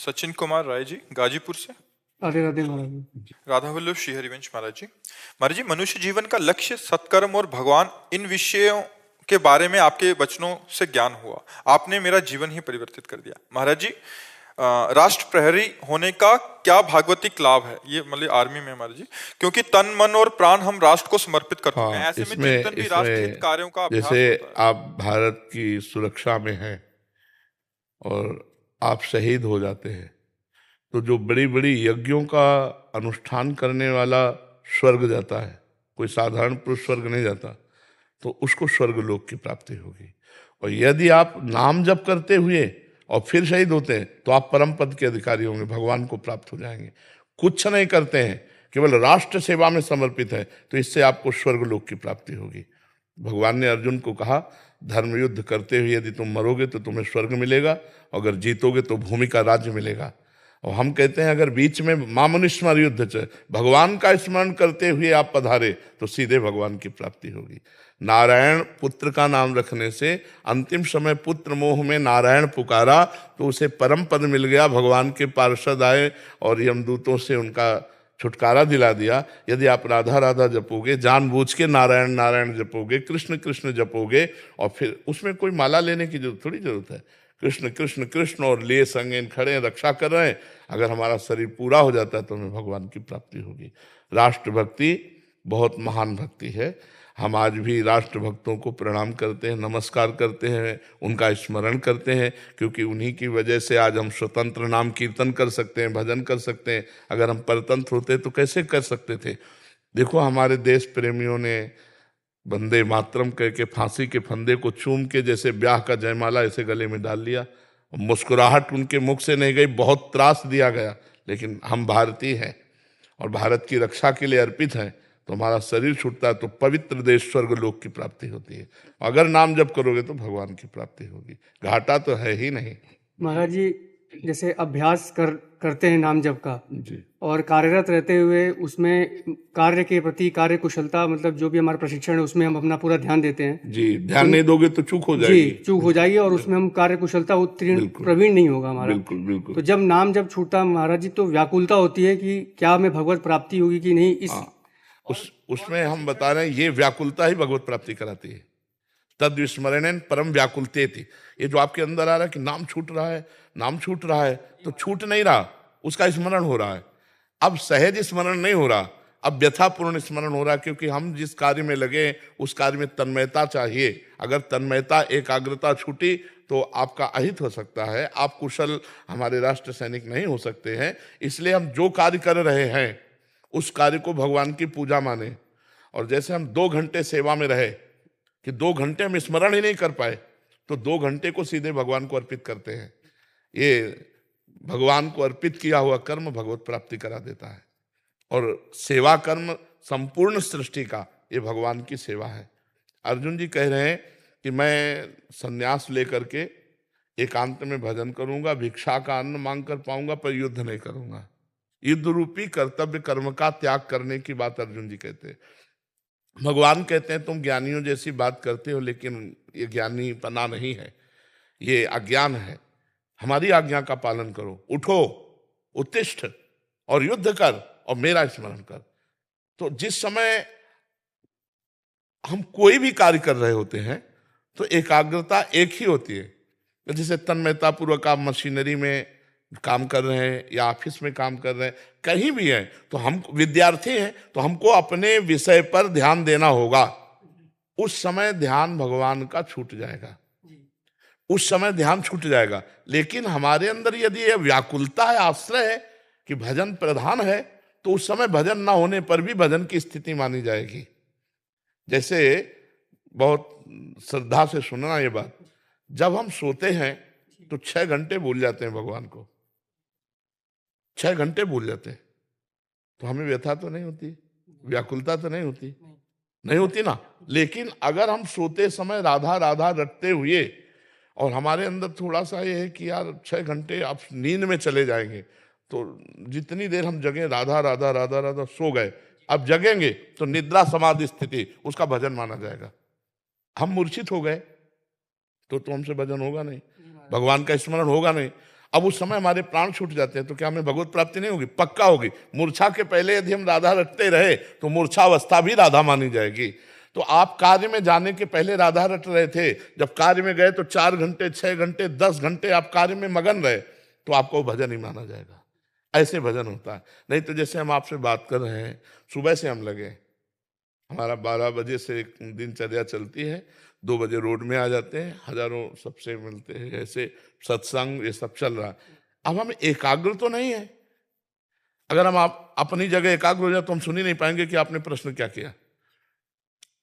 सचिन कुमार राय जी, गाजीपुर से। राधे राधे महाराज जी। राधा वल्लभ श्री हरिवंश महाराज जी। महाराज जी, मनुष्य जीवन का लक्ष्य, सत्कर्म और भगवान, इन विषयों के बारे में आपके वचनों से ज्ञान हुआ। आपने मेरा जीवन ही परिवर्तित कर दिया। महाराज जी, राष्ट्र प्रहरी होने का क्या भागवतिक लाभ है? ये मतलब आर्मी में महाराज जी, क्योंकि तन मन और प्राण हम राष्ट्र को समर्पित करते हैं। ऐसे में चिंतन भी राष्ट्रहित कार्यों का अभ्यास जैसे होता है। आप भारत की सुरक्षा में हैं और आप शहीद हो जाते हैं, तो जो बड़ी बड़ी यज्ञों का अनुष्ठान करने वाला स्वर्ग जाता है, कोई साधारण पुरुष स्वर्ग नहीं जाता, तो उसको स्वर्ग लोक की प्राप्ति होगी। और यदि आप नाम जप करते हुए और फिर शहीद होते हैं तो आप परम पद के अधिकारी होंगे, भगवान को प्राप्त हो जाएंगे। कुछ नहीं करते हैं, केवल राष्ट्र सेवा में समर्पित है, तो इससे आपको स्वर्ग लोक की प्राप्ति होगी। भगवान ने अर्जुन को कहा, धर्म युद्ध करते हुए यदि तुम मरोगे तो तुम्हें स्वर्ग मिलेगा, अगर जीतोगे तो भूमि का राज्य मिलेगा। और हम कहते हैं अगर बीच में मामनुष्मर युद्ध च भगवान का स्मरण करते हुए आप पधारे तो सीधे भगवान की प्राप्ति होगी। नारायण पुत्र का नाम रखने से अंतिम समय पुत्र मोह में नारायण पुकारा तो उसे परम पद मिल गया। भगवान के पार्षद आए और यमदूतों से उनका छुटकारा दिला दिया। यदि आप राधा राधा जपोगे, जानबूझ के नारायण नारायण जपोगे, कृष्ण कृष्ण जपोगे, और फिर उसमें कोई माला लेने की थोड़ी जरूरत है। कृष्ण कृष्ण कृष्ण और लिए संग खड़े रक्षा कर रहे हैं। अगर हमारा शरीर पूरा हो जाता है तो हमें भगवान की प्राप्ति होगी। राष्ट्र भक्ति बहुत महान भक्ति है। हम आज भी राष्ट्र भक्तों को प्रणाम करते हैं, नमस्कार करते हैं, उनका स्मरण करते हैं, क्योंकि उन्हीं की वजह से आज हम स्वतंत्र नाम कीर्तन कर सकते हैं, भजन कर सकते हैं। अगर हम परतंत्र होते तो कैसे कर सकते थे? देखो, हमारे देश प्रेमियों ने वंदे मातरम कह के फांसी के फंदे को चूम के जैसे ब्याह का जयमाला ऐसे गले में डाल लिया। मुस्कुराहट उनके मुख से नहीं गई, बहुत त्रास दिया गया। लेकिन हम भारतीय हैं और भारत की रक्षा के लिए अर्पित हैं, तो हमारा शरीर छूटता है तो पवित्र देश स्वर्ग लोक की प्राप्ति होती है। अगर नाम जप करोगे तो भगवान की प्राप्ति होगी, घाटा तो है ही नहीं। महाराज जी, जैसे अभ्यास करते हैं नाम जप का जी, और कार्यरत रहते हुए उसमें कार्य के प्रति कार्य कुशलता, मतलब जो भी हमारा प्रशिक्षण है उसमें हम अपना पूरा ध्यान देते हैं। जी, ध्यान नहीं दोगे तो चूक हो जाएगी। जी, चूक हो जाएगी और उसमें हम कार्य कुशलता उत्तीर्ण प्रवीण नहीं होगा हमारा। बिल्कुल बिल्कुल। तो जब नाम जब छूटता महाराज जी, तो व्याकुलता होती है कि क्या हमें भगवत प्राप्ति होगी कि नहीं। उसमें हम बता रहे हैं, ये व्याकुलता ही भगवत प्राप्ति कराती है। तद विस्मरण परम व्याकुलते थी। ये जो आपके अंदर आ रहा है कि नाम छूट रहा है, नाम छूट रहा है, तो छूट नहीं रहा, उसका स्मरण हो रहा है। अब सहज स्मरण नहीं हो रहा, अब व्यथापूर्ण स्मरण हो रहा है, क्योंकि हम जिस कार्य में लगे उस कार्य में तन्मयता चाहिए। अगर तन्मयता एकाग्रता छूटी तो आपका अहित हो सकता है, आप कुशल हमारे राष्ट्र सैनिक नहीं हो सकते हैं। इसलिए हम जो कार्य कर रहे हैं उस कार्य को भगवान की पूजा माने। और जैसे हम 2 घंटे सेवा में रहे कि 2 घंटे हम स्मरण ही नहीं कर पाए, तो 2 घंटे को सीधे भगवान को अर्पित करते हैं। ये भगवान को अर्पित किया हुआ कर्म भगवत प्राप्ति करा देता है। और सेवा कर्म संपूर्ण सृष्टि का ये भगवान की सेवा है। अर्जुन जी कह रहे हैं कि मैं संन्यास लेकर के एकांत में भजन करूंगा, भिक्षा का अन्न मांग कर पाऊंगा, पर युद्ध नहीं करूंगा। युद्ध रूपी कर्तव्य कर्म का त्याग करने की बात अर्जुन जी कहते हैं। भगवान कहते हैं तुम ज्ञानियों जैसी बात करते हो, लेकिन ये ज्ञानी पना नहीं है, ये अज्ञान है। हमारी आज्ञा का पालन करो, उठो, उत्तिष्ठ और युद्ध कर और मेरा स्मरण कर। तो जिस समय हम कोई भी कार्य कर रहे होते हैं तो एकाग्रता एक ही होती है। जैसे तन्मयता पूर्वक आप मशीनरी में काम कर रहे हैं या ऑफिस में काम कर रहे हैं, कहीं भी हैं, तो हम विद्यार्थी हैं तो हमको अपने विषय पर ध्यान देना होगा। उस समय ध्यान भगवान का छूट जाएगा, उस समय ध्यान छूट जाएगा। लेकिन हमारे अंदर यदि यह व्याकुलता है, आश्रय है कि भजन प्रधान है, तो उस समय भजन ना होने पर भी भजन की स्थिति मानी जाएगी। जैसे बहुत श्रद्धा से सुनना ये बात, जब हम सोते हैं तो 6 घंटे भूल जाते हैं भगवान को, 6 घंटे भूल जाते हैं, तो हमें व्यथा तो नहीं होती, व्याकुलता तो नहीं होती, नहीं होती ना। लेकिन अगर हम सोते समय राधा राधा रटते हुए और हमारे अंदर थोड़ा सा ये है कि यार 6 घंटे आप नींद में चले जाएंगे, तो जितनी देर हम जगें राधा राधा राधा राधा सो गए, अब जगेंगे तो निद्रा समाधि स्थिति, उसका भजन माना जाएगा। हम मूर्छित हो गए तो हमसे भजन होगा नहीं, भगवान का स्मरण होगा नहीं। अब उस समय हमारे प्राण छूट जाते हैं तो क्या हमें भगवत प्राप्ति नहीं होगी? पक्का होगी। मूर्छा के पहले यदि हम राधा रटते रहे तो मूर्छा अवस्था भी राधा मानी जाएगी। तो आप कार्य में जाने के पहले राधा रट रहे थे, जब कार्य में गए तो 4 घंटे 6 घंटे 10 घंटे आप कार्य में मगन रहे तो आपको भजन ही माना जाएगा। ऐसे भजन होता है। नहीं तो जैसे हम आपसे बात कर रहे हैं, सुबह से हम लगे, हमारा 12 बजे से एक दिनचर्या चलती है, 2 बजे रोड में आ जाते हैं, हजारों सबसे मिलते हैं, ऐसे सत्संग ये सब चल रहा है। अब हम एकाग्र तो नहीं है। अगर हम आप अपनी जगह एकाग्र हो जाए तो हम सुन ही नहीं पाएंगे कि आपने प्रश्न क्या किया,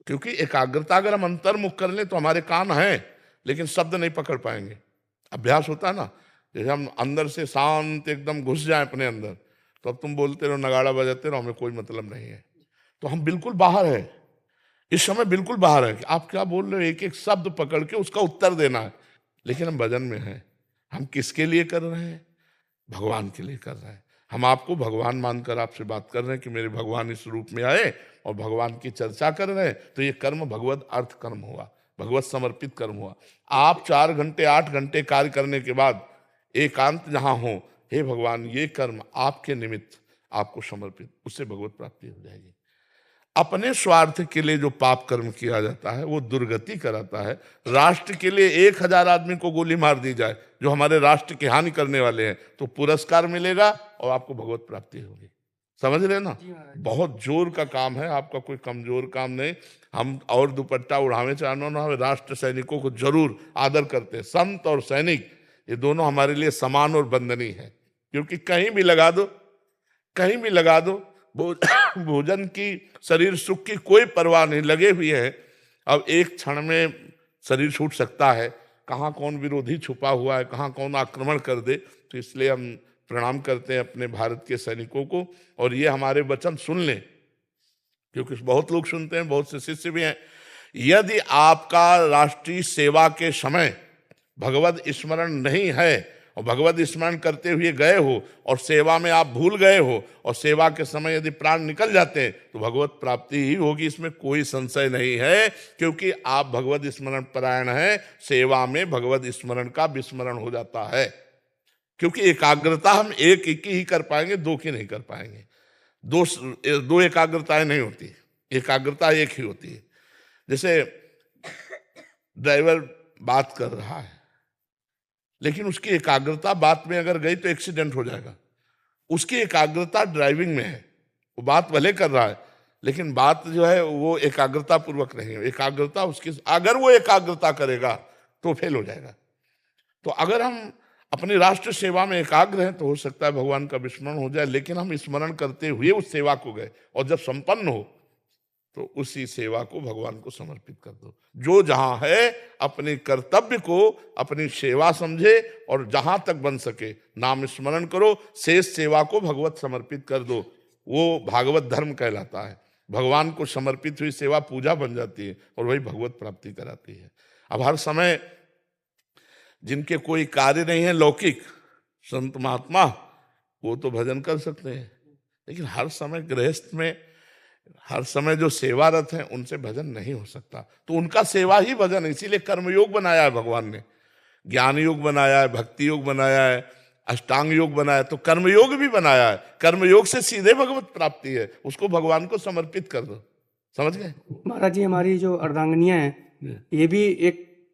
क्योंकि एकाग्रता अगर हम अंतर्मुख कर लें तो हमारे कान हैं लेकिन शब्द नहीं पकड़ पाएंगे। अभ्यास होता है ना, जैसे हम अंदर से शांत एकदम घुस जाए अपने अंदर, तो अब तुम बोलते रहो, नगाड़ा बजाते रहो, हमें कोई मतलब नहीं है। तो हम बिल्कुल बाहर है, इस समय बिल्कुल बाहर है कि आप क्या बोल रहे हो, एक एक शब्द पकड़ के उसका उत्तर देना है। लेकिन हम भजन में हैं। हम किसके लिए कर रहे हैं? भगवान के लिए कर रहे हैं। हम आपको भगवान मानकर आपसे बात कर रहे हैं कि मेरे भगवान इस रूप में आए और भगवान की चर्चा कर रहे हैं, तो ये कर्म भगवत अर्थ कर्म हुआ, भगवत समर्पित कर्म हुआ। आप 4 घंटे 8 घंटे कार्य करने के बाद एकांत जहां हो, हे भगवान ये कर्म आपके निमित्त आपको समर्पित, उससे भगवत प्राप्ति हो जाएगी। अपने स्वार्थ के लिए जो पाप कर्म किया जाता है वो दुर्गति कराता है। राष्ट्र के लिए 1000 आदमी को गोली मार दी जाए जो हमारे राष्ट्र की हानि करने वाले हैं, तो पुरस्कार मिलेगा और आपको भगवत प्राप्ति होगी। समझ रहे ना? बहुत जोर का काम है, आपका कोई कमजोर काम नहीं। हम और दुपट्टा उड़ावे चाहे ना, राष्ट्र सैनिकों को जरूर आदर करते हैं। संत और सैनिक ये दोनों हमारे लिए समान और बंदनीय है, क्योंकि कहीं भी लगा दो, कहीं भी लगा दो, भोजन की, शरीर सुख की कोई परवाह नहीं, लगे हुए हैं। अब एक क्षण में शरीर छूट सकता है, कहाँ कौन विरोधी छुपा हुआ है, कहाँ कौन आक्रमण कर दे। तो इसलिए हम प्रणाम करते हैं अपने भारत के सैनिकों को, और ये हमारे वचन सुन लें, क्योंकि बहुत लोग सुनते हैं, बहुत से शिष्य भी हैं। यदि आपका राष्ट्रीय सेवा के समय भगवत स्मरण नहीं है और भगवत स्मरण करते हुए गए हो और सेवा में आप भूल गए हो और सेवा के समय यदि प्राण निकल जाते हैं तो भगवत प्राप्ति ही होगी, इसमें कोई संशय नहीं है, क्योंकि आप भगवत स्मरण परायण हैं। सेवा में भगवत स्मरण का विस्मरण हो जाता है, क्योंकि एकाग्रता हम एक ही कर पाएंगे, 2 की नहीं कर पाएंगे। दो एकाग्रताएं नहीं होती, एकाग्रता एक ही होती है। जैसे ड्राइवर बात कर रहा है, लेकिन उसकी एकाग्रता बात में अगर गई तो एक्सीडेंट हो जाएगा। उसकी एकाग्रता ड्राइविंग में है, वो बात भले कर रहा है लेकिन बात जो है वो एकाग्रता पूर्वक नहीं है। एकाग्रता उसकी, अगर वो एकाग्रता करेगा तो फेल हो जाएगा। तो अगर हम अपनी राष्ट्र सेवा में एकाग्र हैं तो हो सकता है भगवान का विस्मरण हो जाए, लेकिन हम स्मरण करते हुए उस सेवा को गए, और जब संपन्न हो तो उसी सेवा को भगवान को समर्पित कर दो। जो जहां है अपने कर्तव्य को अपनी सेवा समझे, और जहां तक बन सके नाम स्मरण करो, शेष सेवा को भगवत समर्पित कर दो। वो भागवत धर्म कहलाता है। भगवान को समर्पित हुई सेवा पूजा बन जाती है और वही भगवत प्राप्ति कराती है। अब हर समय जिनके कोई कार्य नहीं है, लौकिक संत महात्मा, वो तो भजन कर सकते हैं, लेकिन हर समय गृहस्थ में हर समय जो सेवारत हैं उनसे भजन नहीं हो सकता। तो उनका सेवा ही भजन है। इसीलिए कर्मयोग बनाया है भगवान ने, ज्ञान योग बनाया है, भक्ति योग बनाया है, अष्टांग योग बनाया, तो कर्मयोग भी बनाया है। कर्मयोग से सीधे भगवत प्राप्ति है, उसको भगवान को समर्पित कर दो। समझ गए महाराज जी? हमारी जो अर्धांगनियां हैं ये भी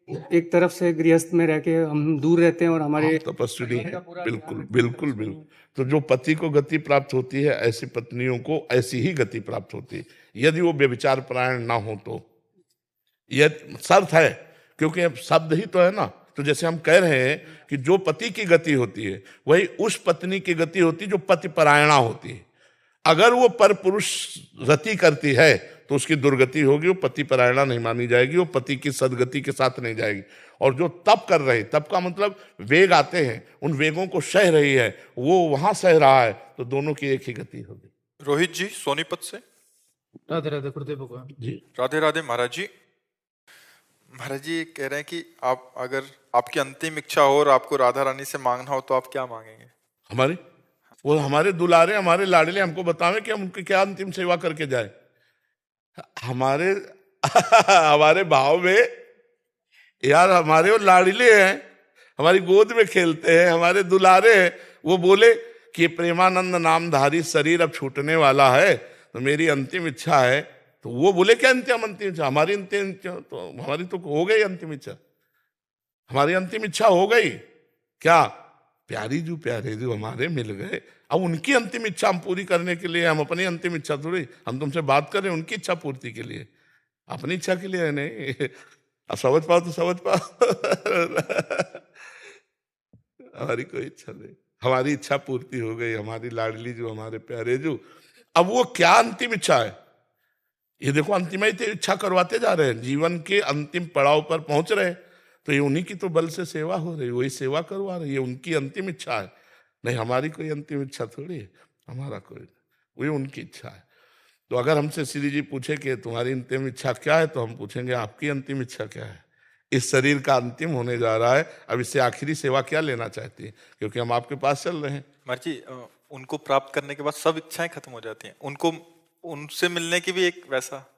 एक तरफ से गृहस्थ में रह के हम दूर रहते हैं और हमारे तपस्वी है। बिल्कुल बिल्कुल बिल्कुल। तो जो पति को गति प्राप्त होती है, ऐसी पत्नियों को ऐसी ही गति प्राप्त होती है, यदि वो व्यभिचार परायण ना हो तो। यह शर्त है, क्योंकि अब शब्द ही तो है ना। तो जैसे हम कह रहे हैं कि जो पति की गति होती है वही उस पत्नी की गति होती है जो पति परायणा होती है। अगर वो पर पुरुष रति करती है तो उसकी दुर्गति होगी, वो पति परायणा नहीं मानी जाएगी, वो पति की सदगति के साथ नहीं जाएगी। और जो तप कर रही, तप का मतलब वेग आते हैं, उन वेगों को सह रही है, वो वहां सह रहा है, तो दोनों की एक ही गति होगी। रोहित जी सोनीपत से। राधे राधे गुरुदेव भगवान जी। राधे राधे महाराज जी। महाराज जी कह रहे हैं कि आप, अगर आपकी अंतिम इच्छा हो और आपको राधा रानी से मांगना हो तो आप क्या मांगेंगे? हमारी, वो हमारे दुलारे, हमारे लाडले हमको बतावें कि हम उनकी क्या अंतिम सेवा करके जाए। हमारे हमारे भाव में यार, हमारे वो लाडले हैं, हमारी गोद में खेलते हैं, हमारे दुलारे हैं। वो बोले कि ये प्रेमानंद नामधारी शरीर अब छूटने वाला है, तो मेरी अंतिम इच्छा है। तो वो बोले क्या अंतिम इच्छा? हमारी अंतिम इच्छा तो हमारी तो हो गई अंतिम इच्छा, हमारी अंतिम इच्छा हो गई। क्या? प्यारे जो हमारे मिल गए। अब उनकी अंतिम इच्छा हम पूरी करने के लिए, हम अपनी अंतिम इच्छा थोड़ी, हम तुमसे बात कर रहे हैं उनकी इच्छा पूर्ति के लिए, अपनी इच्छा के लिए नहीं। अब समझ पाओ तो समझ पाओ। हमारी कोई इच्छा नहीं, हमारी इच्छा पूर्ति हो गई। हमारी लाडली जो, हमारे प्यारे जो, अब वो क्या अंतिम इच्छा है? ये देखो अंतिम इच्छा करवाते जा रहे हैं, जीवन के अंतिम पड़ाव पर पहुंच रहे हैं, तो ये उन्हीं की तो बल से सेवा हो रही, वही सेवा करवा रही है, उनकी अंतिम इच्छा है। नहीं, हमारी कोई अंतिम इच्छा थोड़ी है, हमारा कोई, वही उनकी इच्छा है। तो अगर हमसे श्री जी पूछे कि तुम्हारी अंतिम इच्छा क्या है, तो हम पूछेंगे आपकी अंतिम इच्छा क्या है? इस शरीर का अंतिम होने जा रहा है, अब इससे आखिरी सेवा क्या लेना चाहती है? क्योंकि हम आपके पास चल रहे हैं। महाराज जी, उनको प्राप्त करने के बाद सब इच्छाएं खत्म हो जाती हैं, उनको उनसे मिलने की भी एक वैसा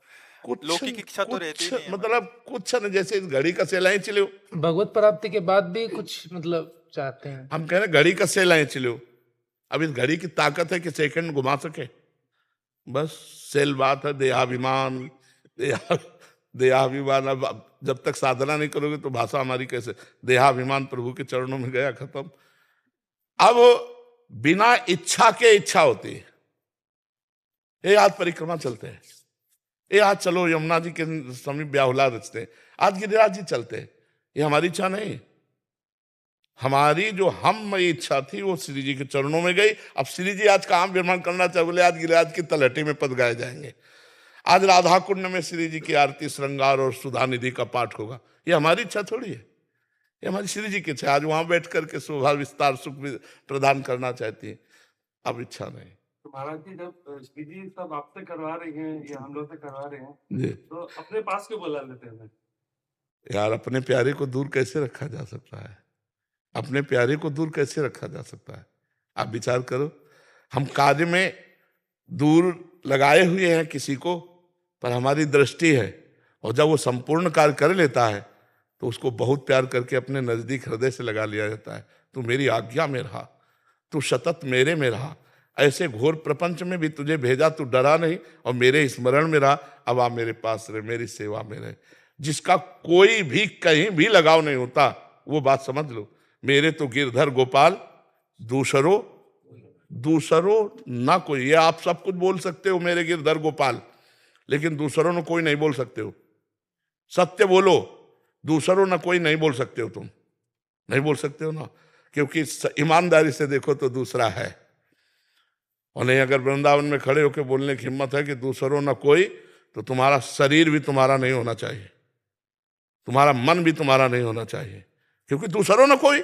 लौकिक इच्छा तो रहती ही नहीं है। मतलब कुछ न, जैसे इस घड़ी का सेलाएं चिलो, भगवत प्राप्ति के बाद भी कुछ मतलब चाहते हैं। हम कह रहे घड़ी का सेलाएं चिलो, अब इस घड़ी की ताकत है कि सेकंड घुमा सके, बस सेल बात है। देहाभिमान, देहाभिमान। अब जब तक साधना नहीं करोगे तो भाषा हमारी कैसे? देहाभिमान प्रभु के चरणों में गया, खत्म। अब बिना इच्छा के इच्छा होती है। ये आज परिक्रमा चलते हैं, ये आज चलो यमुना जी के समीप ब्याहुला रचते हैं, आज गिरिराज जी चलते हैं, ये हमारी इच्छा नहीं। हमारी जो हम इच्छा थी वो श्री जी के चरणों में गई। अब श्री जी आज काम निर्माण करना चाहे, बोले आज गिरिराज की तलहटी में पद गाए जाएंगे, आज राधा कुंड में श्री जी की आरती श्रृंगार और सुधा निधि का पाठ होगा, ये हमारी इच्छा थोड़ी है, ये हमारी श्री जी की इच्छा। आज वहां बैठ करके शोभा विस्तार सुख प्रदान करना चाहती है, अब इच्छा नहीं। तो महाराज जी, जब श्री जी सब आपसे करवा रही हैं या हम लोग से करवा रहे हैं, जी, तो अपने पास क्यों बुला लेते हैं? यार अपने प्यारे को दूर कैसे रखा जा सकता है? अपने प्यारे को दूर कैसे रखा जा सकता है? आप विचार करो, हम कार्य में दूर लगाए हुए हैं किसी को, पर हमारी दृष्टि है, और जब वो संपूर्ण कार्य कर लेता है तो उसको बहुत प्यार करके अपने नजदीक हृदय से लगा लिया जाता है। तू मेरी आज्ञा में रहा, तू सतत मेरे में रहा, ऐसे घोर प्रपंच में भी तुझे भेजा, तू डरा नहीं और मेरे स्मरण में रहा। अब आप मेरे पास रहे, मेरी सेवा में रहे। जिसका कोई भी कहीं भी लगाव नहीं होता, वो बात समझ लो, मेरे तो गिरधर गोपाल, दूसरों ना कोई। ये आप सब कुछ बोल सकते हो मेरे गिरधर गोपाल, लेकिन दूसरों ने कोई नहीं बोल सकते हो। सत्य बोलो, दूसरों ना कोई नहीं बोल सकते हो, तुम नहीं बोल सकते हो ना, क्योंकि ईमानदारी से देखो तो दूसरा है। और नहीं, अगर वृंदावन में खड़े होकर बोलने की हिम्मत है कि दूसरों ना कोई, तो तुम्हारा शरीर भी तुम्हारा नहीं होना चाहिए, तुम्हारा मन भी तुम्हारा नहीं होना चाहिए, क्योंकि दूसरों ना कोई,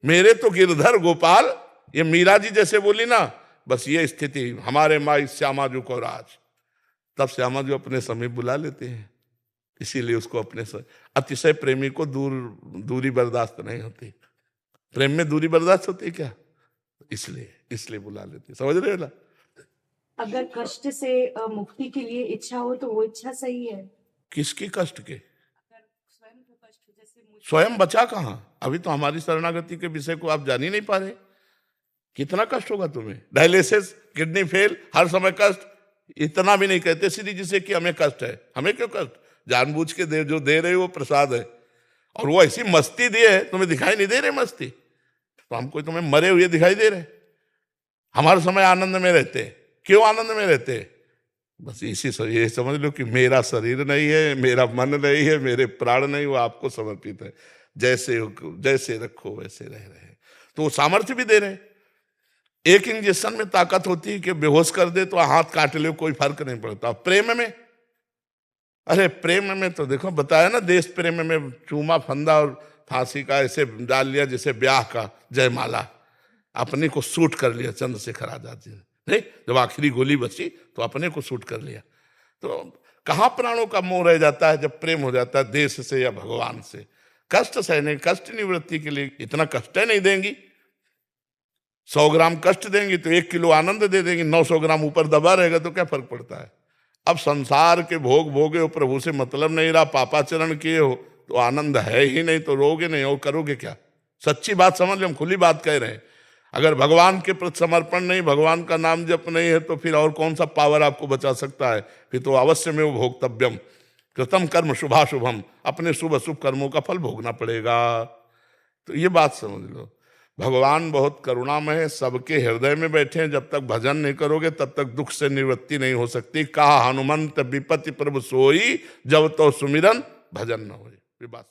मेरे तो गिरधर गोपाल। ये मीरा जी जैसे बोली ना, बस ये स्थिति हमारे माई श्यामा जी को राज, तब श्यामा जी अपने समीप बुला लेते हैं। इसीलिए उसको अपने अतिशय प्रेमी को दूरी बर्दाश्त नहीं होती। प्रेम में दूरी बर्दाश्त होती है क्या? इसलिए बुला लेते, समझ रहे हो ना? अगर कष्ट से मुक्ति के लिए इच्छा हो तो वो इच्छा सही है। किसकी कष्ट के? अगर स्वयं का कष्ट, जैसे स्वयं बचा कहाँ? अभी तो हमारी शरणागति के विषय को आप जान ही नहीं पा रहे। कितना कष्ट होगा तुम्हें? डायलिसिस, किडनी फेल, हर समय कष्ट। इतना भी नहीं कहते श्री जी से कि हमें कष्ट है। हमें क्यों कष्ट? जानबूझ के जो दे रहे हो वो प्रसाद है, और वो ऐसी मस्ती दिए है, तुम्हें दिखाई नहीं दे रहे मस्ती, तो हमको तुम्हें मरे हुए दिखाई दे रहे। हमारे समय आनंद में रहते, क्यों आनंद में रहते? बस इसी से ये समझ लो कि मेरा शरीर नहीं है, मेरा मन नहीं है, मेरे प्राण नहीं, वो आपको समर्पित है। जैसे रखो वैसे रह रहे हैं, तो वो सामर्थ्य भी दे रहे हैं। एक इंजेक्शन में ताकत होती है कि बेहोश कर दे तो हाथ काट ले, कोई फर्क नहीं पड़ता। प्रेम में, अरे प्रेम में तो देखो बताया ना, देश प्रेम में चूमा फंदा और फांसी का ऐसे डाल लिया जैसे ब्याह का जयमाला, अपने को सूट कर लिया चंद्रशेखर आजाद जी ने। नहीं, जब आखिरी गोली बची तो अपने को सूट कर लिया। तो कहाँ प्राणों का मोह रह जाता है जब प्रेम हो जाता है देश से या भगवान से। कष्ट सहने, कष्ट निवृत्ति के लिए इतना कष्ट नहीं देंगी। 100 ग्राम कष्ट देंगी तो 1 किलो आनंद दे देंगी, 900 ग्राम ऊपर दबा रहेगा तो क्या फर्क पड़ता है? अब संसार के भोग भोगे हो, प्रभु से मतलब नहीं रहा, पापाचरण किए हो तो आनंद है ही नहीं, तो रोगे नहीं और करोगे क्या? सच्ची बात समझ लो, हम खुली बात कह रहे हैं। अगर भगवान के प्रति समर्पण नहीं, भगवान का नाम जप नहीं है, तो फिर और कौन सा पावर आपको बचा सकता है? फिर तो अवश्य में वो भोक्तव्यम, कृतम कर्म शुभाशुभम, अपने शुभ अशुभ कर्मों का फल भोगना पड़ेगा। तो ये बात समझ लो, भगवान बहुत करुणामय है, सबके हृदय में बैठे हैं। जब तक भजन नहीं करोगे तब तक दुख से निवृत्ति नहीं हो सकती। कहा हनुमंत विपत्ति प्रभु सोई, जब तो सुमिरन भजन न होई। ये बात